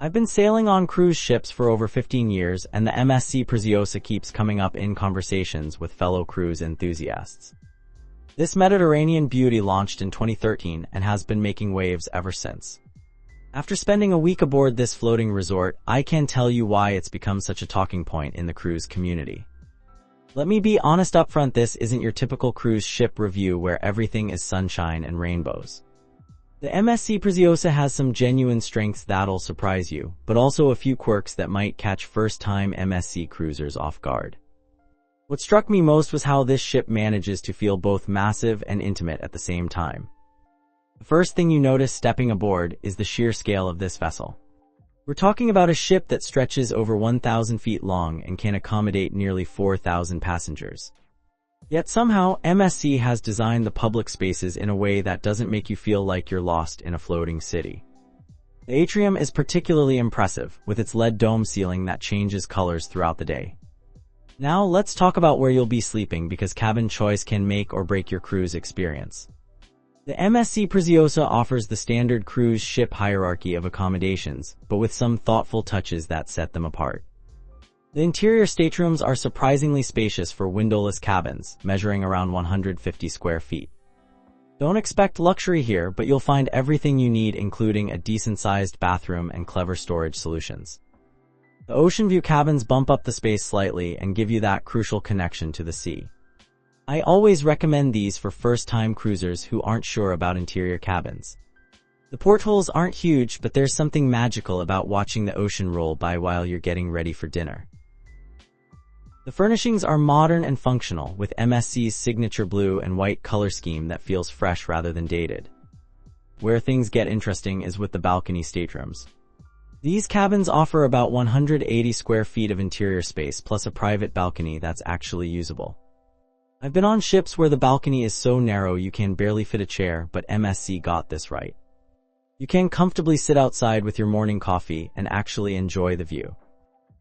I've been sailing on cruise ships for over 15 years, and the MSC Preziosa keeps coming up in conversations with fellow cruise enthusiasts. This Mediterranean beauty launched in 2013 and has been making waves ever since. After spending a week aboard this floating resort, I can tell you why it's become such a talking point in the cruise community. Let me be honest up front, this isn't your typical cruise ship review where everything is sunshine and rainbows. The MSC Preziosa has some genuine strengths that'll surprise you, but also a few quirks that might catch first-time MSC cruisers off guard. What struck me most was how this ship manages to feel both massive and intimate at the same time. The first thing you notice stepping aboard is the sheer scale of this vessel. We're talking about a ship that stretches over 1,000 feet long and can accommodate nearly 4,000 passengers. Yet somehow, MSC has designed the public spaces in a way that doesn't make you feel like you're lost in a floating city. The atrium is particularly impressive, with its lead dome ceiling that changes colors throughout the day. Now let's talk about where you'll be sleeping, because cabin choice can make or break your cruise experience. The MSC Preziosa offers the standard cruise ship hierarchy of accommodations, but with some thoughtful touches that set them apart. The interior staterooms are surprisingly spacious for windowless cabins, measuring around 150 square feet. Don't expect luxury here, but you'll find everything you need, including a decent-sized bathroom and clever storage solutions. The oceanview cabins bump up the space slightly and give you that crucial connection to the sea. I always recommend these for first-time cruisers who aren't sure about interior cabins. The portholes aren't huge, but there's something magical about watching the ocean roll by while you're getting ready for dinner. The furnishings are modern and functional, with MSC's signature blue and white color scheme that feels fresh rather than dated. Where things get interesting is with the balcony staterooms. These cabins offer about 180 square feet of interior space plus a private balcony that's actually usable. I've been on ships where the balcony is so narrow you can barely fit a chair, but MSC got this right. You can comfortably sit outside with your morning coffee and actually enjoy the view.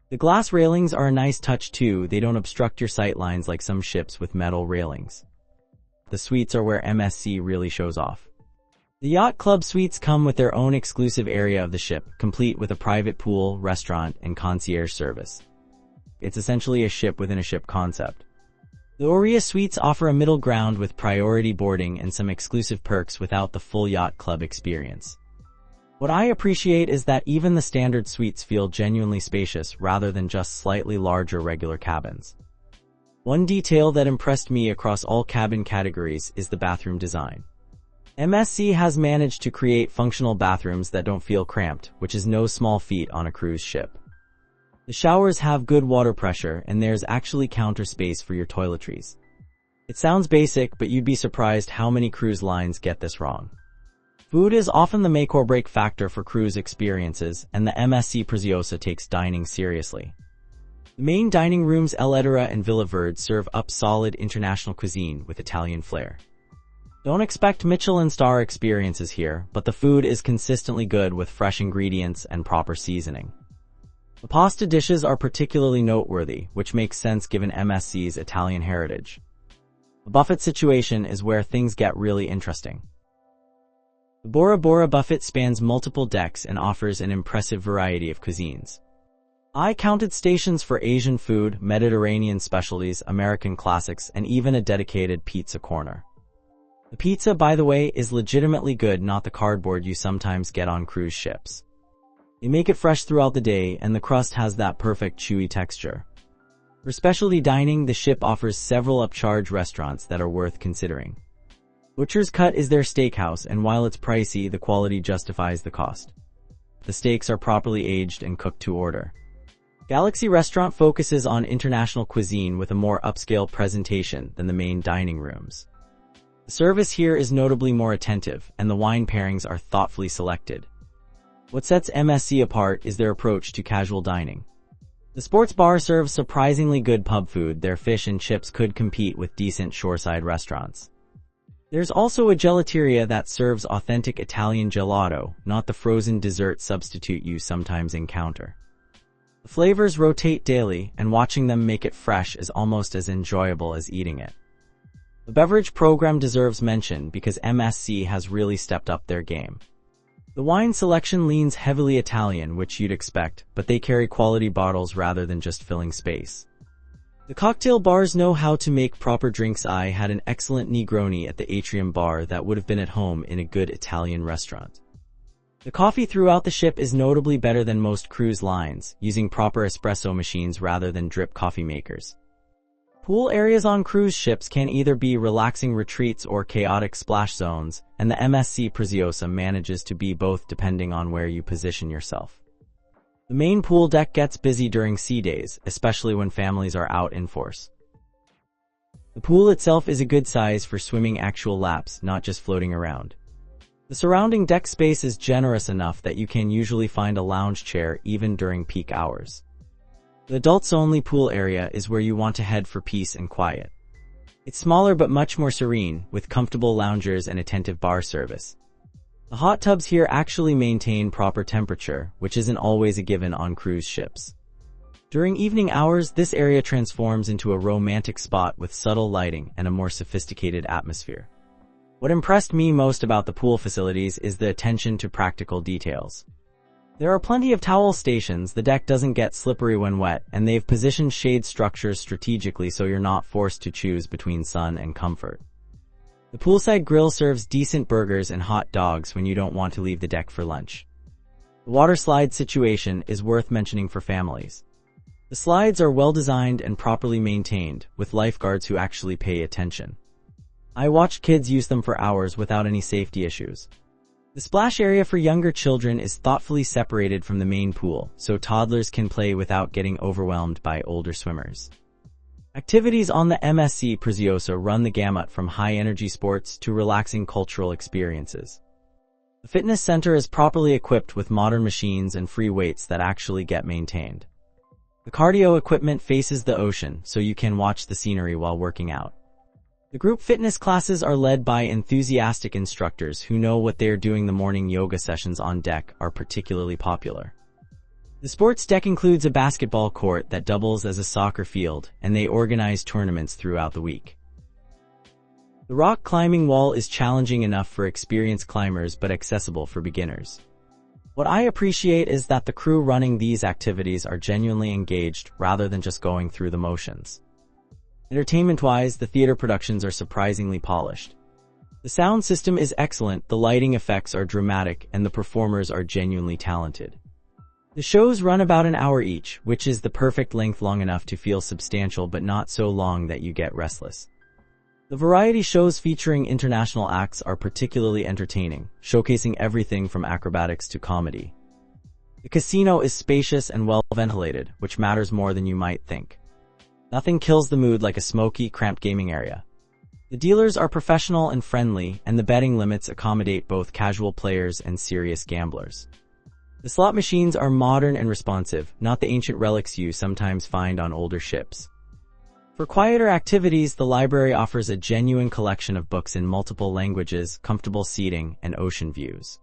The glass railings are a nice touch too. They don't obstruct your sight lines like some ships with metal railings. The suites are where MSC really shows off. The Yacht Club suites come with their own exclusive area of the ship, complete with a private pool, restaurant, and concierge service. It's essentially a ship within a ship concept. The Oria suites offer a middle ground with priority boarding and some exclusive perks without the full Yacht Club experience. What I appreciate is that even the standard suites feel genuinely spacious rather than just slightly larger regular cabins. One detail that impressed me across all cabin categories is the bathroom design. MSC has managed to create functional bathrooms that don't feel cramped, which is no small feat on a cruise ship. The showers have good water pressure, and there's actually counter space for your toiletries. It sounds basic, but you'd be surprised how many cruise lines get this wrong. Food is often the make or break factor for cruise experiences, and the MSC Preziosa takes dining seriously. The main dining rooms El Edera and Villa Verde serve up solid international cuisine with Italian flair. Don't expect Michelin star experiences here, but the food is consistently good with fresh ingredients and proper seasoning. The pasta dishes are particularly noteworthy, which makes sense given MSC's Italian heritage. The buffet situation is where things get really interesting. The Bora Bora buffet spans multiple decks and offers an impressive variety of cuisines. I counted stations for Asian food, Mediterranean specialties, American classics, and even a dedicated pizza corner. The pizza, by the way, is legitimately good, not the cardboard you sometimes get on cruise ships. They make it fresh throughout the day, and the crust has that perfect chewy texture. For specialty dining, the ship offers several upcharge restaurants that are worth considering. Butcher's Cut is their steakhouse, and while it's pricey, the quality justifies the cost. The steaks are properly aged and cooked to order. Galaxy Restaurant focuses on international cuisine with a more upscale presentation than the main dining rooms. The service here is notably more attentive, and the wine pairings are thoughtfully selected. What sets MSC apart is their approach to casual dining. The sports bar serves surprisingly good pub food. Their fish and chips could compete with decent shoreside restaurants. There's also a gelateria that serves authentic Italian gelato, not the frozen dessert substitute you sometimes encounter. The flavors rotate daily, and watching them make it fresh is almost as enjoyable as eating it. The beverage program deserves mention because MSC has really stepped up their game. The wine selection leans heavily Italian, which you'd expect, but they carry quality bottles rather than just filling space. The cocktail bars know how to make proper drinks. I had an excellent Negroni at the Atrium bar that would have been at home in a good Italian restaurant. The coffee throughout the ship is notably better than most cruise lines, using proper espresso machines rather than drip coffee makers. Pool areas on cruise ships can either be relaxing retreats or chaotic splash zones, and the MSC Preziosa manages to be both depending on where you position yourself. The main pool deck gets busy during sea days, especially when families are out in force. The pool itself is a good size for swimming actual laps, not just floating around. The surrounding deck space is generous enough that you can usually find a lounge chair even during peak hours. The adults-only pool area is where you want to head for peace and quiet. It's smaller but much more serene, with comfortable loungers and attentive bar service. The hot tubs here actually maintain proper temperature, which isn't always a given on cruise ships. During evening hours, this area transforms into a romantic spot with subtle lighting and a more sophisticated atmosphere. What impressed me most about the pool facilities is the attention to practical details. There are plenty of towel stations, the deck doesn't get slippery when wet, and they've positioned shade structures strategically so you're not forced to choose between sun and comfort. The poolside grill serves decent burgers and hot dogs when you don't want to leave the deck for lunch. The water slide situation is worth mentioning for families. The slides are well designed and properly maintained, with lifeguards who actually pay attention. I watched kids use them for hours without any safety issues. The splash area for younger children is thoughtfully separated from the main pool, so toddlers can play without getting overwhelmed by older swimmers. Activities on the MSC Preziosa run the gamut from high-energy sports to relaxing cultural experiences. The fitness center is properly equipped with modern machines and free weights that actually get maintained. The cardio equipment faces the ocean, so you can watch the scenery while working out. The group fitness classes are led by enthusiastic instructors who know what they are doing. The morning yoga sessions on deck are particularly popular. The sports deck includes a basketball court that doubles as a soccer field, and they organize tournaments throughout the week. The rock climbing wall is challenging enough for experienced climbers but accessible for beginners. What I appreciate is that the crew running these activities are genuinely engaged rather than just going through the motions. Entertainment-wise, the theater productions are surprisingly polished. The sound system is excellent, the lighting effects are dramatic, and the performers are genuinely talented. The shows run about an hour each, which is the perfect length, long enough to feel substantial but not so long that you get restless. The variety shows featuring international acts are particularly entertaining, showcasing everything from acrobatics to comedy. The casino is spacious and well ventilated, which matters more than you might think. Nothing kills the mood like a smoky, cramped gaming area. The dealers are professional and friendly, and the betting limits accommodate both casual players and serious gamblers. The slot machines are modern and responsive, not the ancient relics you sometimes find on older ships. For quieter activities, the library offers a genuine collection of books in multiple languages, comfortable seating, and ocean views.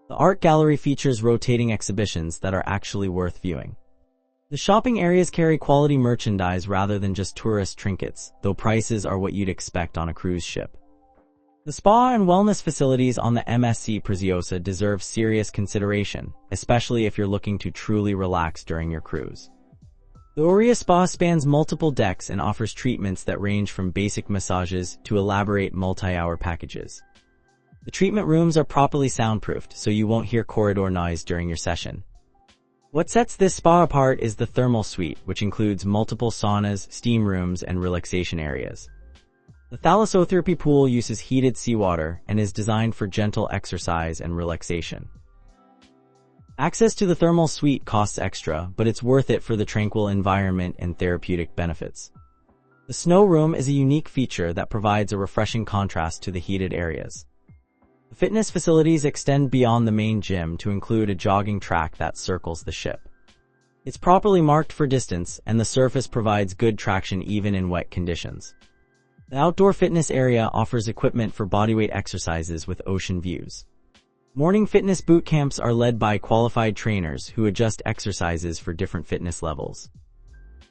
The art gallery features rotating exhibitions that are actually worth viewing. The shopping areas carry quality merchandise rather than just tourist trinkets, though prices are what you'd expect on a cruise ship. The spa and wellness facilities on the MSC Preziosa deserve serious consideration, especially if you're looking to truly relax during your cruise. The Oria Spa spans multiple decks and offers treatments that range from basic massages to elaborate multi-hour packages. The treatment rooms are properly soundproofed, so you won't hear corridor noise during your session. What sets this spa apart is the thermal suite, which includes multiple saunas, steam rooms, and relaxation areas. The thalassotherapy pool uses heated seawater and is designed for gentle exercise and relaxation. Access to the thermal suite costs extra, but it's worth it for the tranquil environment and therapeutic benefits. The snow room is a unique feature that provides a refreshing contrast to the heated areas. The fitness facilities extend beyond the main gym to include a jogging track that circles the ship. It's properly marked for distance, and the surface provides good traction even in wet conditions. The outdoor fitness area offers equipment for bodyweight exercises with ocean views. Morning fitness boot camps are led by qualified trainers who adjust exercises for different fitness levels.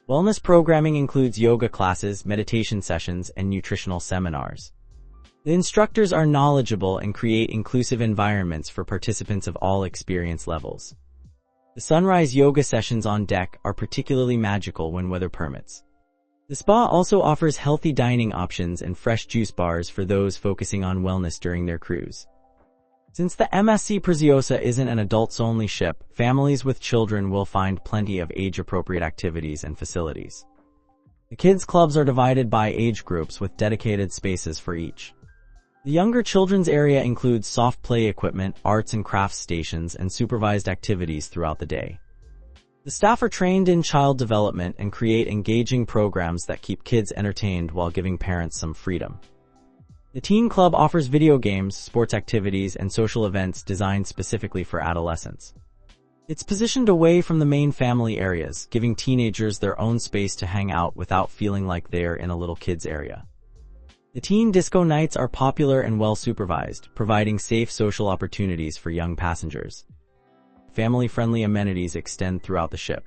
Wellness programming includes yoga classes, meditation sessions, and nutritional seminars. The instructors are knowledgeable and create inclusive environments for participants of all experience levels. The sunrise yoga sessions on deck are particularly magical when weather permits. The spa also offers healthy dining options and fresh juice bars for those focusing on wellness during their cruise. Since the MSC Preziosa isn't an adults-only ship, families with children will find plenty of age-appropriate activities and facilities. The kids' clubs are divided by age groups with dedicated spaces for each. The younger children's area includes soft play equipment, arts and crafts stations, and supervised activities throughout the day. The staff are trained in child development and create engaging programs that keep kids entertained while giving parents some freedom. The Teen Club offers video games, sports activities, and social events designed specifically for adolescents. It's positioned away from the main family areas, giving teenagers their own space to hang out without feeling like they're in a little kids area. The teen disco nights are popular and well supervised, providing safe social opportunities for young passengers. Family-friendly amenities extend throughout the ship.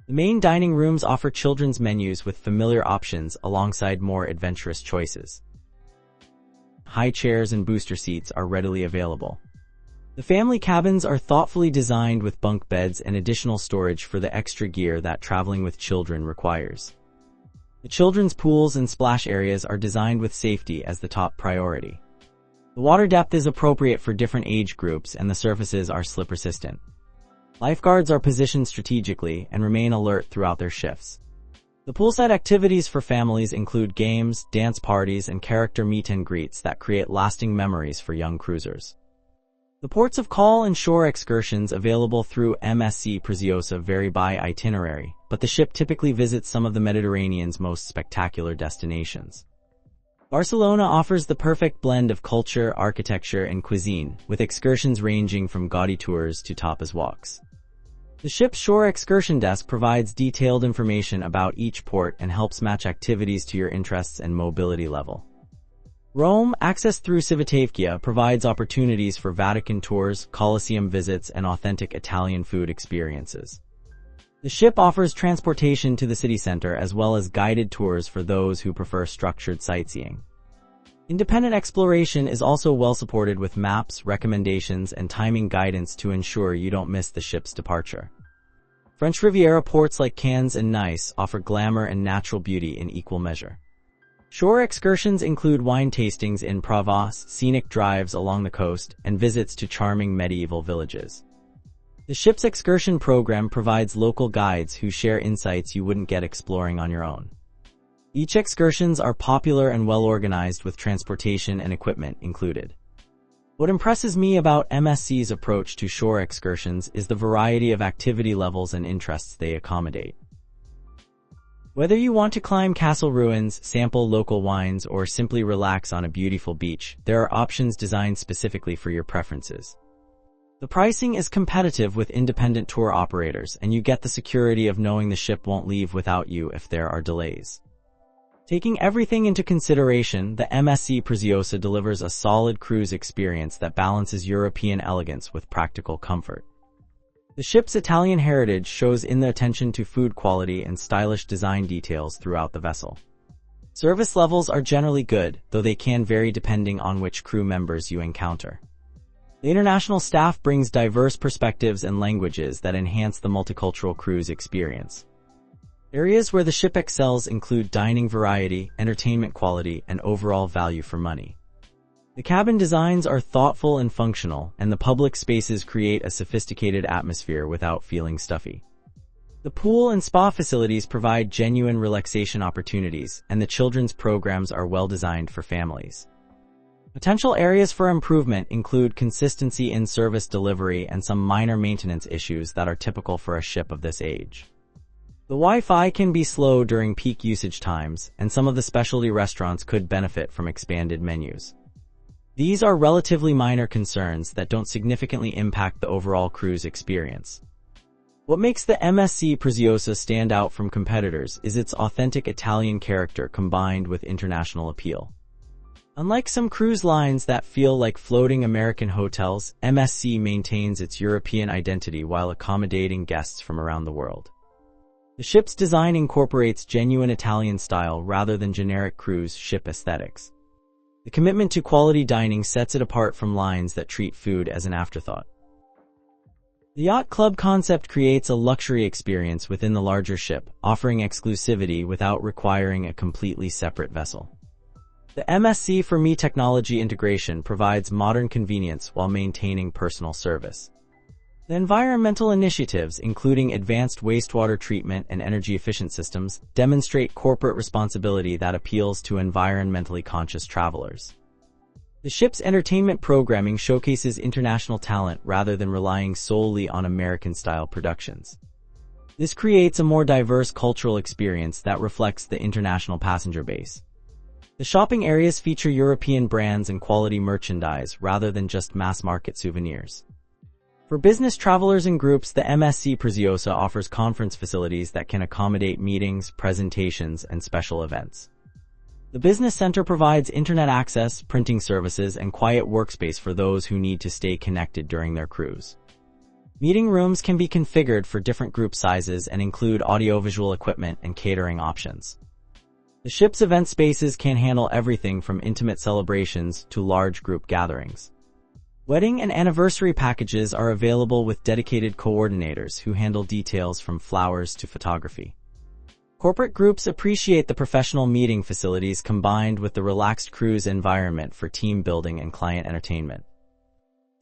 The main dining rooms offer children's menus with familiar options alongside more adventurous choices. High chairs and booster seats are readily available. The family cabins are thoughtfully designed with bunk beds and additional storage for the extra gear that traveling with children requires. The children's pools and splash areas are designed with safety as the top priority. The water depth is appropriate for different age groups and the surfaces are slip-resistant. Lifeguards are positioned strategically and remain alert throughout their shifts. The poolside activities for families include games, dance parties, and character meet and greets that create lasting memories for young cruisers. The ports of call and shore excursions available through MSC Preziosa vary by itinerary, but the ship typically visits some of the Mediterranean's most spectacular destinations. Barcelona offers the perfect blend of culture, architecture, and cuisine, with excursions ranging from gaudy tours to tapas walks. The ship's shore excursion desk provides detailed information about each port and helps match activities to your interests and mobility level. Rome, accessed through Civitavecchia, provides opportunities for Vatican tours, Colosseum visits, and authentic Italian food experiences. The ship offers transportation to the city center as well as guided tours for those who prefer structured sightseeing. Independent exploration is also well supported with maps, recommendations, and timing guidance to ensure you don't miss the ship's departure. French Riviera ports like Cannes and Nice offer glamour and natural beauty in equal measure. Shore excursions include wine tastings in Provence, scenic drives along the coast, and visits to charming medieval villages. The ship's excursion program provides local guides who share insights you wouldn't get exploring on your own. Each excursions are popular and well organized with transportation and equipment included. What impresses me about MSC's approach to shore excursions is the variety of activity levels and interests they accommodate. Whether you want to climb castle ruins, sample local wines, or simply relax on a beautiful beach, there are options designed specifically for your preferences. The pricing is competitive with independent tour operators, and you get the security of knowing the ship won't leave without you if there are delays. Taking everything into consideration, the MSC Preziosa delivers a solid cruise experience that balances European elegance with practical comfort. The ship's Italian heritage shows in the attention to food quality and stylish design details throughout the vessel. Service levels are generally good, though they can vary depending on which crew members you encounter. The international staff brings diverse perspectives and languages that enhance the multicultural cruise experience. Areas where the ship excels include dining variety, entertainment quality, and overall value for money. The cabin designs are thoughtful and functional, and the public spaces create a sophisticated atmosphere without feeling stuffy. The pool and spa facilities provide genuine relaxation opportunities, and the children's programs are well designed for families. Potential areas for improvement include consistency in service delivery and some minor maintenance issues that are typical for a ship of this age. The Wi-Fi can be slow during peak usage times, and some of the specialty restaurants could benefit from expanded menus. These are relatively minor concerns that don't significantly impact the overall cruise experience. What makes the MSC Preziosa stand out from competitors is its authentic Italian character combined with international appeal. Unlike some cruise lines that feel like floating American hotels, MSC maintains its European identity while accommodating guests from around the world. The ship's design incorporates genuine Italian style rather than generic cruise ship aesthetics. The commitment to quality dining sets it apart from lines that treat food as an afterthought. The Yacht Club concept creates a luxury experience within the larger ship, offering exclusivity without requiring a completely separate vessel. The MSC for Me technology integration provides modern convenience while maintaining personal service. The environmental initiatives, including advanced wastewater treatment and energy-efficient systems, demonstrate corporate responsibility that appeals to environmentally conscious travelers. The ship's entertainment programming showcases international talent rather than relying solely on American-style productions. This creates a more diverse cultural experience that reflects the international passenger base. The shopping areas feature European brands and quality merchandise rather than just mass-market souvenirs. For business travelers and groups, the MSC Preziosa offers conference facilities that can accommodate meetings, presentations, and special events. The business center provides internet access, printing services, and quiet workspace for those who need to stay connected during their cruise. Meeting rooms can be configured for different group sizes and include audiovisual equipment and catering options. The ship's event spaces can handle everything from intimate celebrations to large group gatherings. Wedding and anniversary packages are available with dedicated coordinators who handle details from flowers to photography. Corporate groups appreciate the professional meeting facilities combined with the relaxed cruise environment for team building and client entertainment.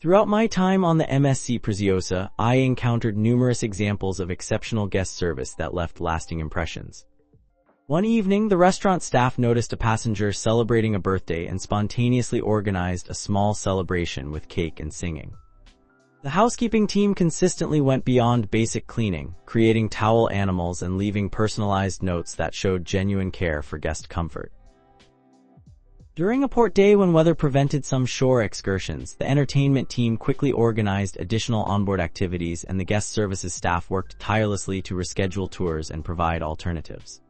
Throughout my time on the MSC Preziosa, I encountered numerous examples of exceptional guest service that left lasting impressions. One evening, the restaurant staff noticed a passenger celebrating a birthday and spontaneously organized a small celebration with cake and singing. The housekeeping team consistently went beyond basic cleaning, creating towel animals and leaving personalized notes that showed genuine care for guest comfort. During a port day when weather prevented some shore excursions, the entertainment team quickly organized additional onboard activities and the guest services staff worked tirelessly to reschedule tours and provide alternatives.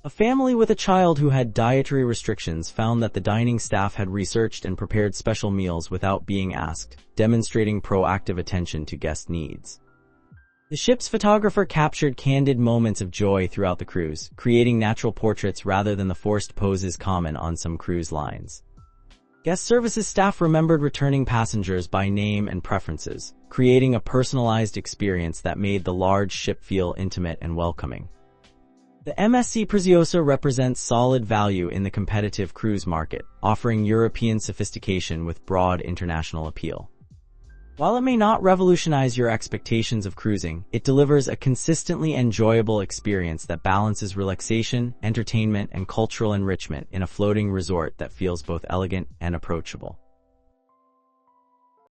A family with a child who had dietary restrictions found that the dining staff had researched and prepared special meals without being asked, demonstrating proactive attention to guest needs. The ship's photographer captured candid moments of joy throughout the cruise, creating natural portraits rather than the forced poses common on some cruise lines. Guest services staff remembered returning passengers by name and preferences, creating a personalized experience that made the large ship feel intimate and welcoming. The MSC Preziosa represents solid value in the competitive cruise market, offering European sophistication with broad international appeal. While it may not revolutionize your expectations of cruising, it delivers a consistently enjoyable experience that balances relaxation, entertainment, and cultural enrichment in a floating resort that feels both elegant and approachable.